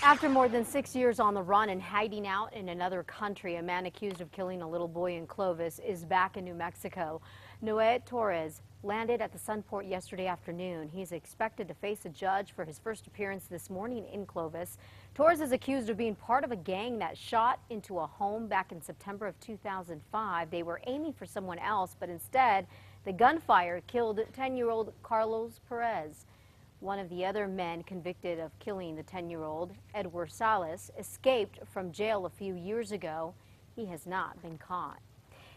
After more than 6 years on the run and hiding out in another country, a man accused of killing a little boy in Clovis is back in New Mexico. Noé Torres landed at the Sunport yesterday afternoon. He's expected to face a judge for his first appearance this morning in Clovis. Torres is accused of being part of a gang that shot into a home back in September of 2005. They were aiming for someone else, but instead, the gunfire killed 10-year-old Carlos Perez. One of the other men convicted of killing the 10-year-old, Edward Salas, escaped from jail a few years ago. He has not been caught.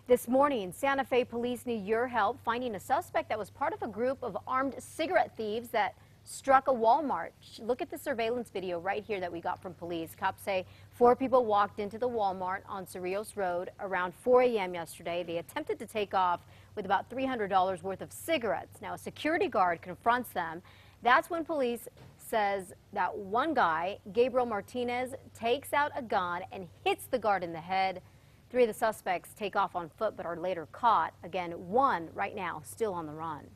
This morning, Santa Fe police need your help finding a suspect that was part of a group of armed cigarette thieves that struck a Walmart. Look at the surveillance video right here that we got from police. Cops say 4 people walked into the Walmart on Cerrillos Road around 4 a.m. yesterday. They attempted to take off with about $300 worth of cigarettes. Now, a security guard confronts them. That's when police says that one guy, Gabriel Martinez, takes out a gun and hits the guard in the head. 3 of the suspects take off on foot but are later caught. Again, 1 right now still on the run.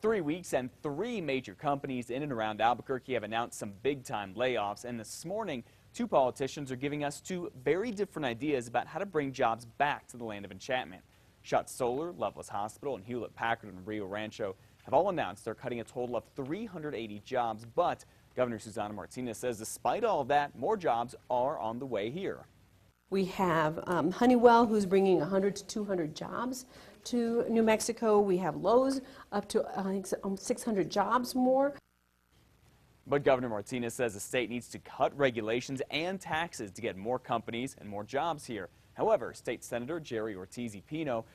3 weeks and 3 major companies in and around Albuquerque have announced some big-time layoffs. And this morning, 2 politicians are giving us 2 very different ideas about how to bring jobs back to the land of enchantment. Schott Solar, Loveless Hospital, and Hewlett-Packard in Rio Rancho have all announced they're cutting a total of 380 jobs. But Governor Susana Martinez says despite all of that, more jobs are on the way here. We have Honeywell, who's bringing 100 to 200 jobs to New Mexico. We have Lowes, up to 600 jobs more. But Governor Martinez says the state needs to cut regulations and taxes to get more companies and more jobs here. However, State Senator Jerry Ortiz-Pino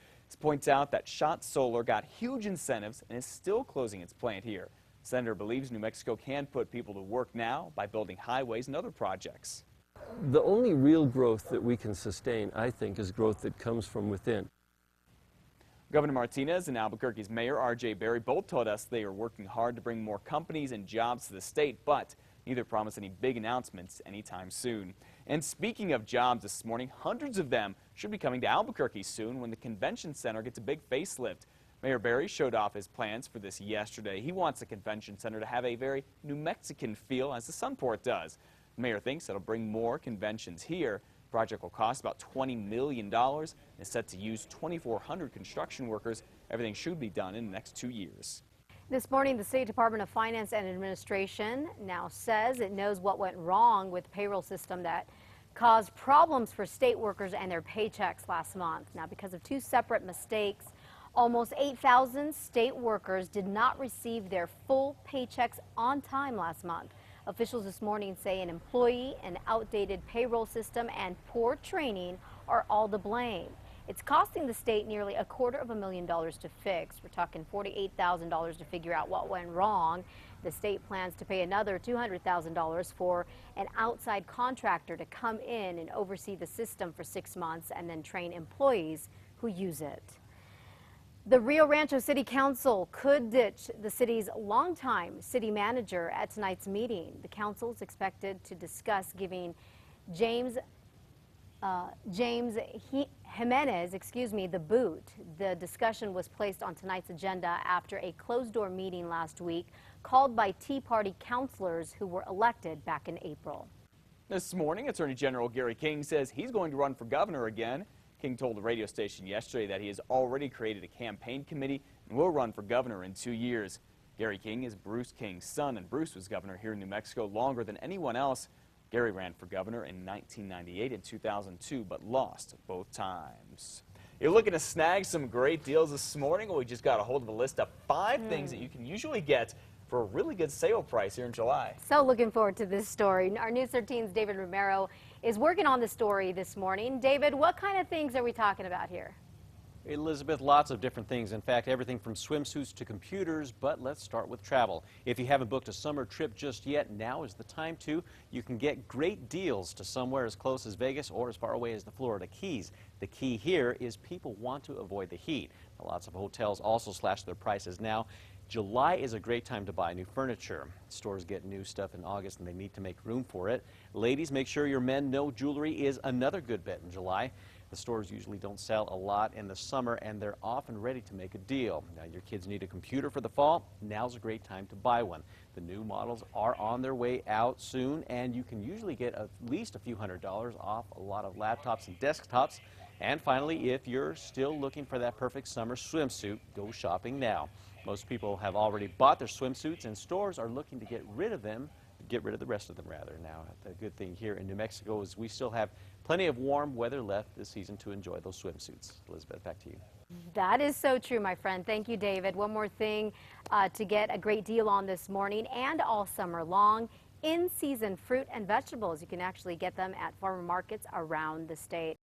points out that Schott Solar got huge incentives and is still closing its plant here. The senator believes New Mexico can put people to work now by building highways and other projects. The only real growth that we can sustain, I think, is growth that comes from within. Governor Martinez and Albuquerque's Mayor R.J. Berry both told us they are working hard to bring more companies and jobs to the state, but neither promised any big announcements anytime soon. And speaking of jobs this morning, hundreds of them should be coming to Albuquerque soon when the convention center gets a big facelift. Mayor Berry showed off his plans for this yesterday. He wants the convention center to have a very New Mexican feel, as the Sunport does. The mayor thinks it'll bring more conventions here. The project will cost about $20 million and is set to use 2,400 construction workers. Everything should be done in the next 2 years. This morning, the State Department of Finance and Administration now says it knows what went wrong with the payroll system that caused problems for state workers and their paychecks last month. Now, because of 2 separate mistakes, almost 8,000 state workers did not receive their full paychecks on time last month. Officials this morning say an employee, an outdated payroll system, and poor training are all to blame. It's costing the state nearly $250,000 to fix. We're talking $48,000 to figure out what went wrong. The state plans to pay another $200,000 for an outside contractor to come in and oversee the system for 6 months and then train employees who use it. The Rio Rancho City Council could ditch the city's longtime city manager at tonight's meeting. The council is expected to discuss giving James Jimenez, the boot. The discussion was placed on tonight's agenda after a closed-door meeting last week called by Tea Party councilors who were elected back in April. This morning, Attorney General Gary King says he's going to run for governor again. King told the radio station yesterday that he has already created a campaign committee and will run for governor in 2 years. Gary King is Bruce King's son, and Bruce was governor here in New Mexico longer than anyone else. Gary ran for governor in 1998 and 2002, but lost both times. You're looking to snag some great deals this morning? Well, we just got a hold of a list of 5 things that you can usually get for a really good sale price here in July. So looking forward to this story. Our News 13's David Romero is working on the story this morning. David, what kind of things are we talking about here? Elizabeth, lots of different things. In fact, everything from swimsuits to computers, but let's start with travel. If you haven't booked a summer trip just yet, now is the time to. You can get great deals to somewhere as close as Vegas or as far away as the Florida Keys. The key here is people want to avoid the heat. Now, lots of hotels also slash their prices now. July is a great time to buy new furniture. Stores get new stuff in August and they need to make room for it. Ladies, make sure your men know jewelry is another good bet in July. The stores usually don't sell a lot in the summer, and they're often ready to make a deal. Now, your kids need a computer for the fall. Now's a great time to buy one. The new models are on their way out soon, and you can usually get at least a few $100s off a lot of laptops and desktops. And finally, if you're still looking for that perfect summer swimsuit, go shopping now. Most people have already bought their swimsuits, and stores are looking to get rid of the rest of them rather. Now, the good thing here in New Mexico is we still have plenty of warm weather left this season to enjoy those swimsuits. Elizabeth, back to you. That is so true, my friend. Thank you, David. One more thing to get a great deal on this morning and all summer long. In-season fruit and vegetables. You can actually get them at farmer markets around the state.